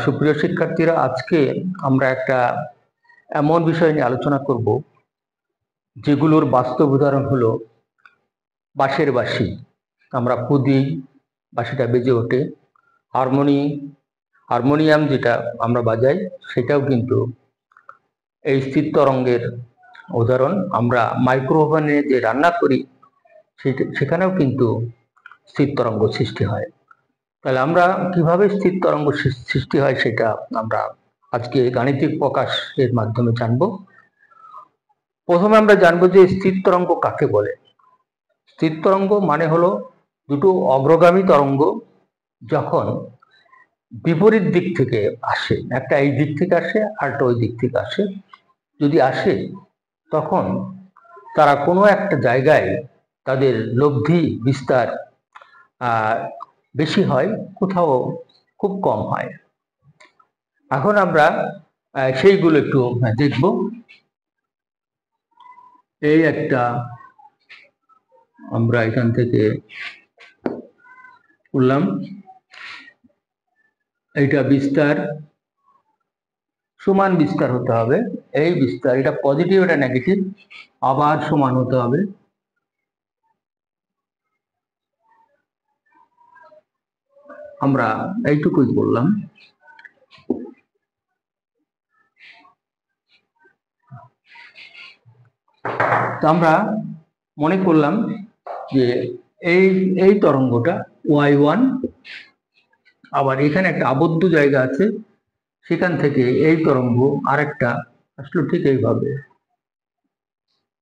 সুপ্রিয় শিক্ষার্থীরা, আজকে আমরা একটা এমন বিষয় নিয়ে আলোচনা করব যেগুলোর বাস্তব উদাহরণ হলো বাঁশের বাঁশি। আমরা খুদি বাঁশিটা বেজে ওঠে, হারমোনিয়াম যেটা আমরা বাজাই সেটাও কিন্তু এই স্থির তরঙ্গের উদাহরণ। আমরা মাইক্রো ওভেনে যে রান্না করি সেখানেও কিন্তু স্থির তরঙ্গ সৃষ্টি হয়। তাহলে আমরা কিভাবে স্থির তরঙ্গ সৃষ্টি হয় সেটা আমরা আজকে গাণিতিক প্রকাশের মাধ্যমে জানব। প্রথমে আমরা জানবো যে স্থির তরঙ্গ কাকে বলে। স্থির তরঙ্গ মানে হলো দুটো অগ্রগামী তরঙ্গ যখন বিপরীত দিক থেকে আসে, একটা এই দিক থেকে আসে আরটা ওই দিক থেকে আসে, যদি আসে তখন তারা কোনো একটা জায়গায় তাদের লব্ধি বিস্তার বেশি হয়, কোথাও খুব কম হয়। এখন আমরা সেইগুলো একটু দেখব। এই একটা আমরা এখান থেকে করলাম, এইটা বিস্তার সমান বিস্তার হতে হবে। এই বিস্তার এটা পজিটিভ এটা নেগেটিভ, আবার সমান হতে হবে। আমরা এইটুকুই বললাম। তো আমরা মনে করলাম যে এই তরঙ্গটা y1, আবার এখানে একটা আবদ্ধ জায়গা আছে, সেখান থেকে এই তরঙ্গ আরেকটা আসলে ঠিক এইভাবে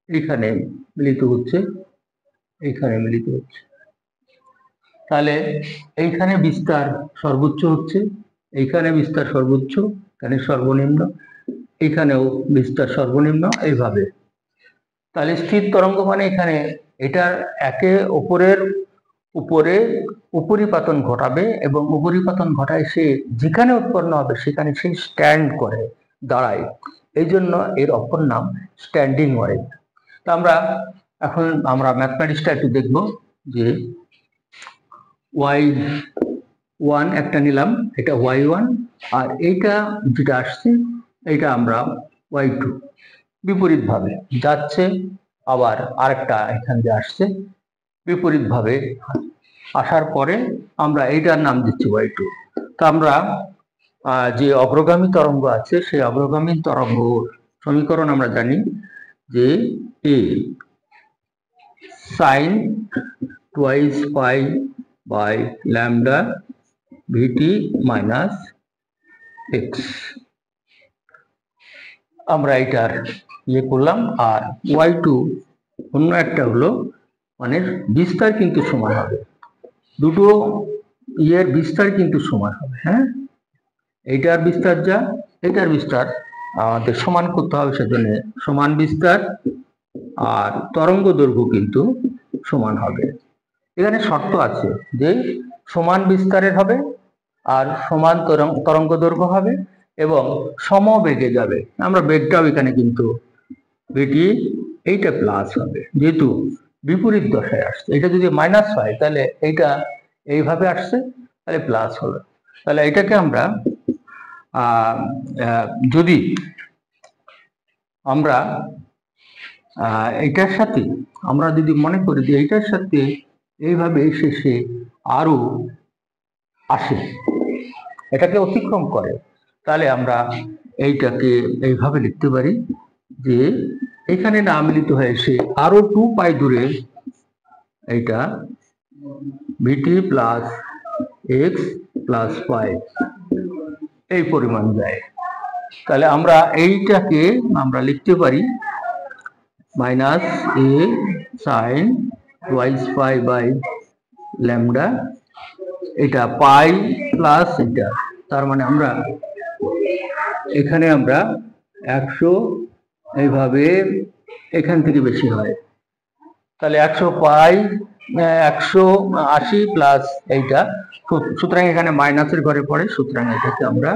এখানে মিলিত হচ্ছে, এইখানে মিলিত হচ্ছে। তাহলে এইখানে বিস্তার সর্বোচ্চ হচ্ছে, এইখানে বিস্তার সর্বোচ্চ, এখানে সর্বনিম্ন, এখানেও বিস্তার সর্বনিম্ন, এইভাবে। তাহলে স্থির তরঙ্গ মানে এখানে এটার একে অপরের উপরে উপরিপাতন ঘটাবে এবং উপরিপাতন ঘটায় সে যেখানে উৎপন্ন হবে সেখানে সে স্ট্যান্ড করে, দাঁড়ায়। এই জন্য এর অপর নাম স্ট্যান্ডিং ওয়েভ। তা আমরা ম্যাথমেটিক্সটা একটু দেখব যে y1 একটা নিলাম, এটা y1, আর এইটা যেটা আসছে এইটা আমরা y2। বিপরীত ভাবে যাচ্ছে, আবার আরেকটা এখান দিয়ে আসছে, বিপরীত ভাবে আসার পরে আমরা এইটার নাম দিচ্ছি y2। তো আমরা যে অগ্রগামী তরঙ্গ আছে সেই অগ্রগামী তরঙ্গ সমীকরণ আমরা জানি যে a sin twice pi by lambda vt minus x। আমরা এটার করলাম। আর y2 অন্য একটা হলো, মানে বিস্তার কিন্তু সমান হবে, দুটো বিস্তার কিন্তু সমান হবে। হ্যাঁ, এইটার বিস্তার যা এইটার বিস্তার আমাদের সমান করতে হবে, সেজন্য সমান বিস্তার আর তরঙ্গ দৈর্ঘ্য কিন্তু সমান হবে। এখানে শর্ত আছে যে সমান বিস্তারের হবে আর সমান তরঙ্গ দৈর্ঘ্য হবে এবং সমবেগে যাবে। আমরা বেগটাও এখানে কিন্তু বেটি এইটা প্লাস হবে, যেহেতু বিপরীত দশায় আসছে। এটা যদি মাইনাস হয় তাহলে এইটা এইভাবে আসছে, তাহলে প্লাস হলো। তাহলে এটাকে আমরা যদি আমরা এইটার সাথে আমরা যদি মনে করি যে এইটার সাথে এইভাবে এসে আরো আসে, এটাকে অতিক্রম করে, তাহলে আমরা এইটাকে এইভাবে লিখতে পারি যে এখানে না মিলিত হয়ে এসে আরো 2 পাই দূরে এইটা vt plus x plus pi এই পরিমাণ যায়। তাহলে আমরা এইটাকে আমরা লিখতে পারি minus a sine twice pi by lambda, এটা পাই প্লাস এটা, তার মানে আমরা এখানে আমরা 100 এইভাবে এখান থেকে বেশি হয়, তাহলে 100 পাই 180 প্লাস এইটা, সুতরাং এখানে মাইনাসের ঘরে পড়ে, সুতরাং এটাকে আমরা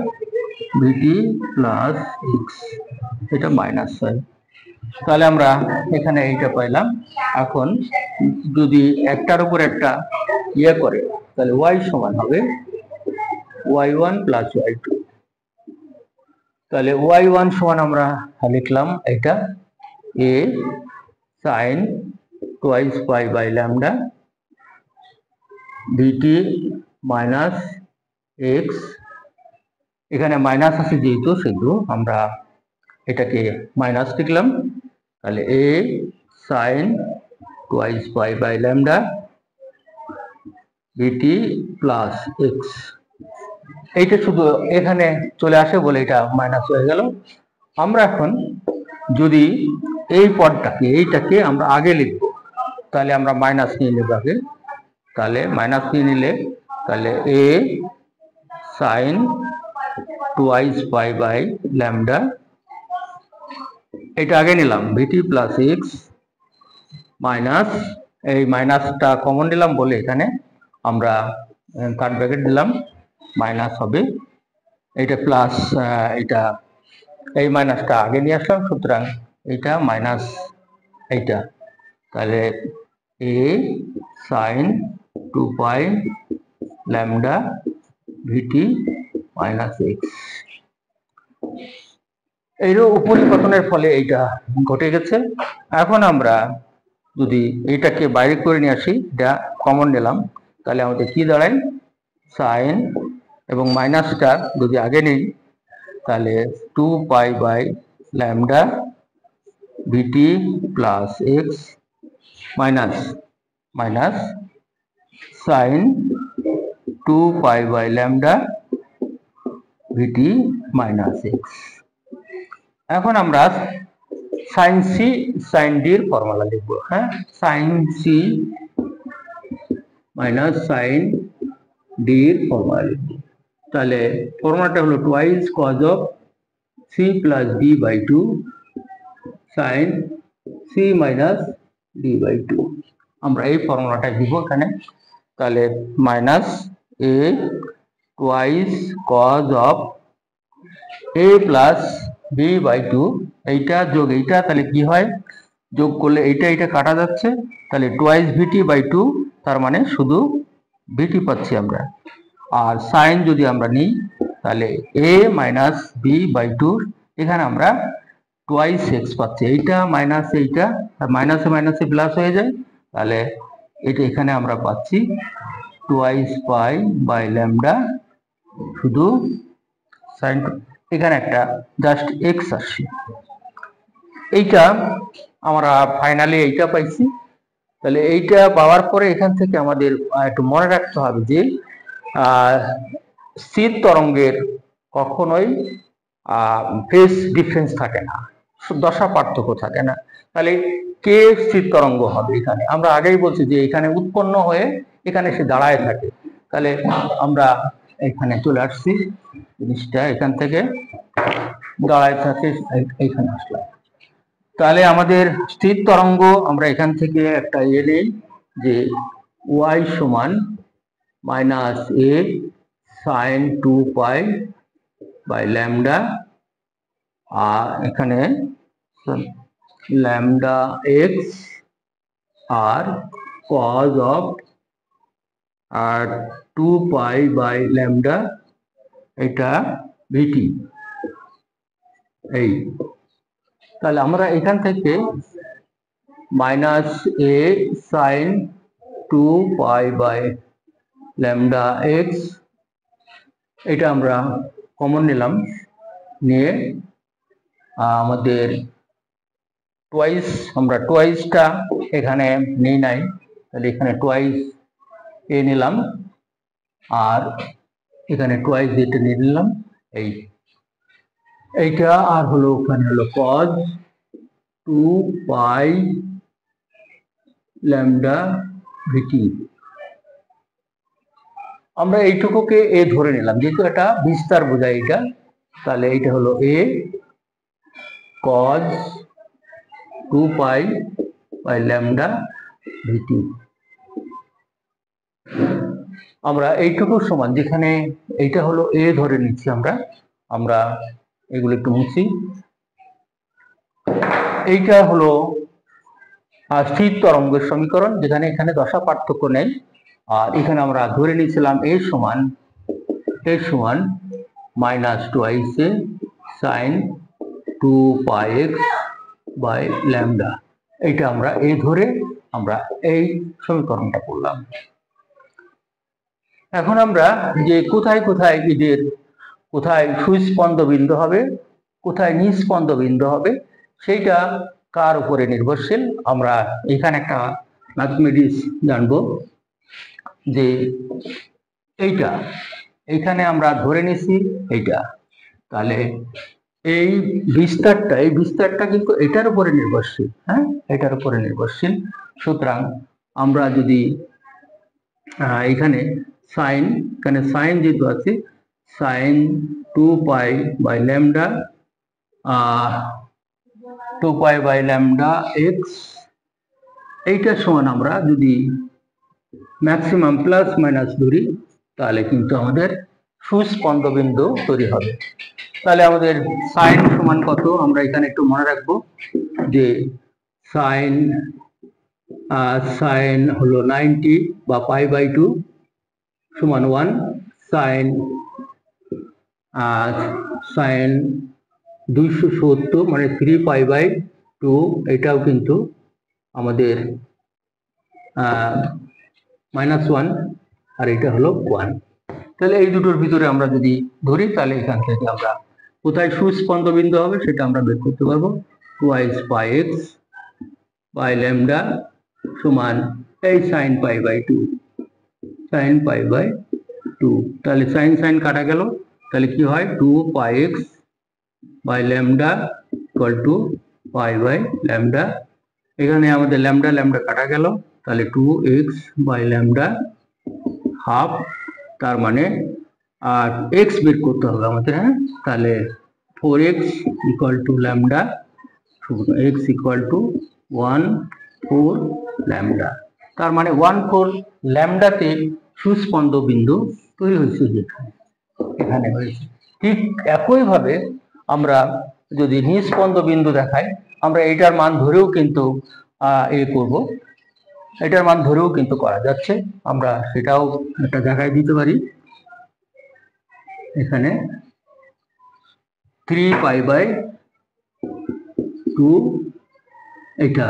ভিটি প্লাস এক্স, এটা মাইনাস হয়। তাহলে আমরা এখানে এইটা পাইলাম। এখন যদি একটার উপর একটা করে তাহলে y সমান হবে y1 প্লাস y2। তাহলে y1 সমান আমরা লিখলাম এটা a sin twice pi by lambda dt minus x, এখানে মাইনাস আছে যেহেতু সেহেতু আমরা এটাকে মাইনাস লিখলাম। তাহলে a sin twice pi by lambda dt plus x, এইটা শুধু এখানে চলে আসে বলে এটা মাইনাস হয়ে গেল। আমরা এখন যদি এই পদটাকে এইটাকে আমরা আগে লিখব, তাহলে আমরা মাইনাস নিয়ে নেব আগে। তাহলে মাইনাস নিয়ে নিলে তাহলে a sin twice pi by lambda, এটা আগে নিলাম vt প্লাস x মাইনাস, এই মাইনাসটা কমন নিলাম বলে এখানে আমরা থার্ড ব্র্যাকেট দিলাম, মাইনাস হবে এটা প্লাস, এটা এই মাইনাসটা আগে নিয়ে আসলাম, সুতরাং এইটা মাইনাস এইটা। তাহলে a sin 2 pi lambda vt minus x, এর উপরিপতনের ফলে এইটা ঘটে গেছে। এখন আমরা যদি এটাকে বাইরে করে নিয়ে আসি, এটা কমন নিলাম, তাহলে আমাদের কি দাঁড়ায় সাইন এবং মাইনাসটা যদি আগে নিই তাহলে 2 pi by lambda vt plus x minus minus sine 2 pi by lambda vt minus x. এখন আমরা সাইন সি সাইন ডি এর ফর্মুলা লিখব। হ্যাঁ, sine c minus sine d এর ফর্মুলা লিখব। তাহলে ফর্মুলাটা হলো twice cos of c plus d by 2 sine c minus d by 2। আমরা এই ফর্মুলাটা দিব এখানে। তাহলে minus a twice cos of a plus b by 2, এইটা যোগ এইটা, তাহলে কি হয় যোগ করলে এইটা এইটা কাটা যাচ্ছে, তাহলে টুয়াইস ভিটি বাই 2, তার মানে শুধু ভিটি পাচ্ছি আমরা। আর সাইন যদি আমরা নিই তাহলে এ মাইনাস বি বাই 2, এখানে আমরা টুয়াইস এক্স পাচ্ছি, এইটা মাইনাস এইটা, আর মাইনাসে মাইনাসে প্লাস হয়ে যায়, তাহলে এটা এখানে আমরা পাচ্ছি টুয়াইস পাই বাই ল্যামডা শুধু সাইন, এখানে একটা জাস্ট এক্স আসছে। এইটা আমরা ফাইনালি এইটা পাইছি। তাহলে এইটা পাওয়ার পরে এখান থেকে আমাদের একটু মনে রাখতে হবে যে স্থির তরঙ্গের কখনোই ফেজ ডিফারেন্স থাকে না, দশা পার্থক্য থাকে না। তাহলে কে স্থির তরঙ্গ হবে, এখানে আমরা আগেই বলছি যে এখানে উৎপন্ন হয়ে এখানে সে দাঁড়ায় থাকে। তাহলে আমরা এখানে চলে আসছি, জিনিসটা এখান থেকে দাঁড়ায় থাকে এইখানে আসলাম। তাহলে আমাদের স্থির তরঙ্গ আমরা এখান থেকে একটা নেই যে ওয়াই সমান minus a sine 2 pi by lambda, আর এখানে ল্যামডা এক্স আর কজ অফ আর 2 পাই বাই ল্যামডা, এটা ভিটি। এই তাহলে আমরা এখান থেকে minus a sine 2 pi by lambda x, এটা আমরা কমন নিলাম, নিয়ে আমাদের টুয়াইস, আমরা টুয়াইসটা এখানে নেই নাই, তাহলে এখানে টুয়াইস এ নিলাম আর এখানে টুয়াইস এটা নিয়ে নিলাম, এইটা আর হলো ওখানে হলো কজ 2 পাই ল্যামডা ভিটি। আমরা এইটুকুকে এ ধরে নিলাম যেহেতু এটা বিস্তার বোঝায় এটা, তাহলে এইটা হলো এ কজ 2 পাই বাই ল্যামডা ভিটি। আমরা এইটুকু সমান, যেখানে এইটা হলো এ ধরে নিচ্ছি আমরা এগুলো একটু মুছি। এইটা হলো স্থির তরঙ্গের সমীকরণ, যেখানে এখানে দশা পার্থক্য নেই, আর এখানে আমরা ধরে নিয়েছিলাম এ সমান এর সমান minus twice a sine 2πx by lambda. এইটা আমরা এই ধরে আমরা এই সমীকরণটা করলাম। এখন আমরা যে কোথায় কোথায় এদের কোথায় সুস্পন্দ বিন্দু হবে, কোথায় নিস্পন্দ বিন্দু হবে, সেইটা কার উপরে নির্ভরশীল আমরা এখানে একটা ম্যাথমেটিক্স জানবো যে এইটা এইখানে আমরা ধরে নিছি এইটা, তাহলে এই বিস্তারটা কিন্তু এটার উপরে নির্ভরশীল, হ্যাঁ এটার উপরে নির্ভরশীল। সুতরাং আমরা যদি এখানে সাইন যেহেতু আছে sine 2π by lambda 2π by lambda x, এইটা সমান আমরা যদি ম্যাক্সিমাম প্লাস মাইনাস ধরি তাহলে কিন্তু আমাদের সুস্পন্দ বিন্দু তৈরি হবে। তাহলে আমাদের সাইন সমান কত আমরা এখানে একটু মনে রাখবো যে সাইন হলো 90 বা π/2 সমান 1, সাইন 270 মানে 3π/2, এটাও কিন্তু আমাদের -1 আর এটা হলো 1। তাহলে এই দুটোর ভিতরে আমরা যদি ধরি তাহলে এখান থেকে আমরা কোথায় সুস্পন্দ বিন্দু হবে সেটা আমরা বের করতে পারবো। 2πx বাই ল্যামডা সমান এই সাইন π/2, তাহলে সাইন কাটা গেল, তাহলে কি হয় 2πx by lambda equal to π/λ। এখানে আমাদের ল্যামডা কাটা গেল, তাহলে 2x বাই ল্যামডা হাফ, তার মানে আর x বের করতে হবে আমাদের, হ্যাঁ তাহলে 4x equal to lambda, x equal to 1/4 lambda, তার মানে 1/4 ল্যামডাতে সুস্পন্দ বিন্দু তৈরি হয়েছে এখানে হয়েছে। ঠিক একইভাবে আমরা যদি নিস্পন্দ বিন্দু দেখাই আমরা এটার মান ধরেও কিন্তু করব, এটার মান ধরেও কিন্তু করা যাচ্ছে, আমরা সেটাও একটা দেখাই দিতে পারি। এখানে 3π/2 এটা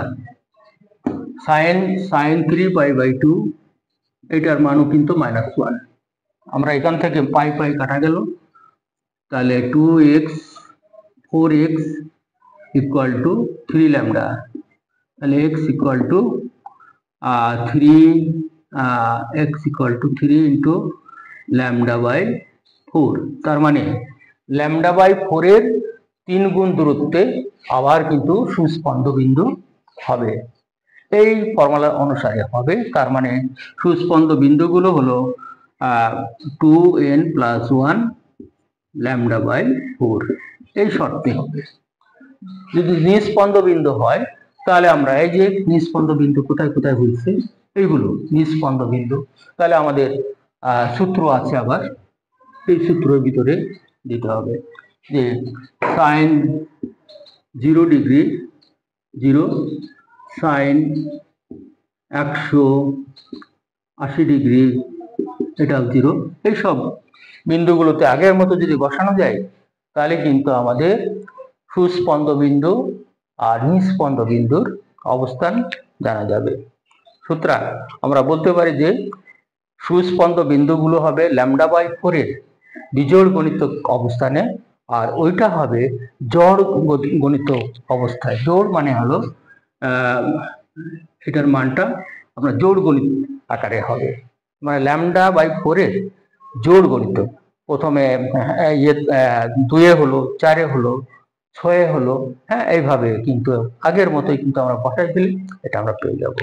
সাইন 3π/2 এটার মানও কিন্তু -1। আমরা এখান থেকে পাই কাটা গেল, তাহলে 4x ইকুয়াল টু 3 ল্যামডা, তাহলে x ইকুয়াল টু 3 ইন্টু λ/4, তার মানে λ/4 এর 3 গুণ দূরত্বে আবার কিন্তু সুস্পন্দ বিন্দু হবে, এই ফর্মুলা অনুসারে হবে। তার মানে সুস্পন্দ বিন্দুগুলো হলো 2n+1 λ/4, এই শর্তে হবে। যদি নিস্পন্দ বিন্দু হয় তাহলে আমরা এই যে নিস্পন্দ বিন্দু কোথায় কোথায় হয়েছে এইগুলো নিস্পন্দ বিন্দু, তাহলে আমাদের সূত্র আছে, আবার এই সূত্রের ভিতরে দিতে হবে যে সাইন 0 ডিগ্রি 0, সাইন 180 ডিগ্রি এটাও 0, এইসব বিন্দুগুলোতে আগের মতো যদি বসানো যায় তাহলে কিন্তু আমাদের সুস্পন্দ বিন্দু আর নিস্পন্দ বিন্দুর অবস্থান জানা যাবে। সুতরাং আমরা বলতে পারি যে সুস্পন্দ বিন্দুগুলো হবে λ/4 এর বিজোড় গণিত অবস্থানে, আর ওইটা হবে জড় গণিত অবস্থায়। জোড় মানে হলো এটার মানটা আমরা জোড় গণিত আকারে হবে, মানে λ/4 এর জোড় গণিত। প্রথমে 2 হলো, 4 হলো, 6 হলো, হ্যাঁ এইভাবে কিন্তু আগের মতোই কিন্তু আমরা বসাই দিলে এটা আমরা পেয়ে যাব।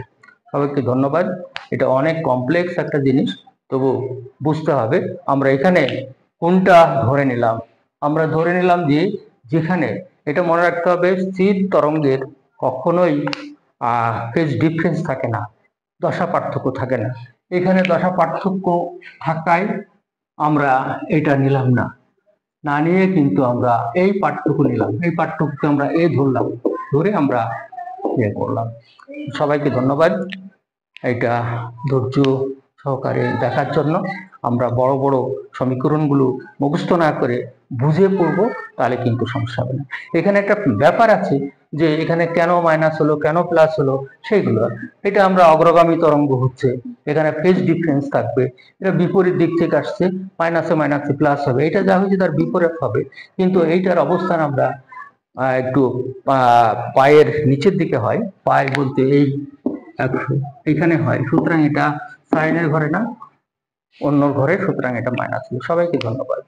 সবাইকে ধন্যবাদ। এটা অনেক কমপ্লেক্স একটা জিনিস, তবু বুঝতে হবে। আমরা এখানে কোনটা ধরে নিলাম, আমরা ধরে নিলাম যে যেখানে, এটা মনে রাখতে হবে স্থির তরঙ্গের কখনোই ফেজ ডিফারেন্স থাকে না, দশা পার্থক্য থাকে না। এখানে দশা পার্থক্য থাকায় আমরা এটা নিলাম না, না নিয়ে কিন্তু আমরা এই পার্থক্য নিলাম, এই পার্থক্যকে আমরা ধরলাম, ধরে আমরা করলাম। সবাইকে ধন্যবাদ এটা ধৈর্য সহকারে দেখার জন্য। আমরা বড় বড় সমীকরণগুলো মুখস্থ না করে বুঝে পড়বো, তাহলে কিন্তু সমস্যা হবে না। এখানে একটা ব্যাপার আছে যে এখানে কেন মাইনাস হলো, কেন প্লাস হলো, সেইগুলো এটা আমরা অগ্রগামী তরঙ্গ হচ্ছে, এখানে ফেজ ডিফারেন্স থাকবে, এটা বিপরীত দিক থেকে আসছে, মাইনাসে মাইনাসে প্লাস হবে, এটা যা হয়েছে তার বিপরীত হবে। কিন্তু এইটার অবস্থান আমরা একটু পায়ের নিচের দিকে হয়, পায় বলতে এই এখানে হয়, সুতরাং এটা সাইনের ঘরে না, অন্য ঘরে, সুতরাং এটা মাইনাস। সবাইকে ধন্যবাদ।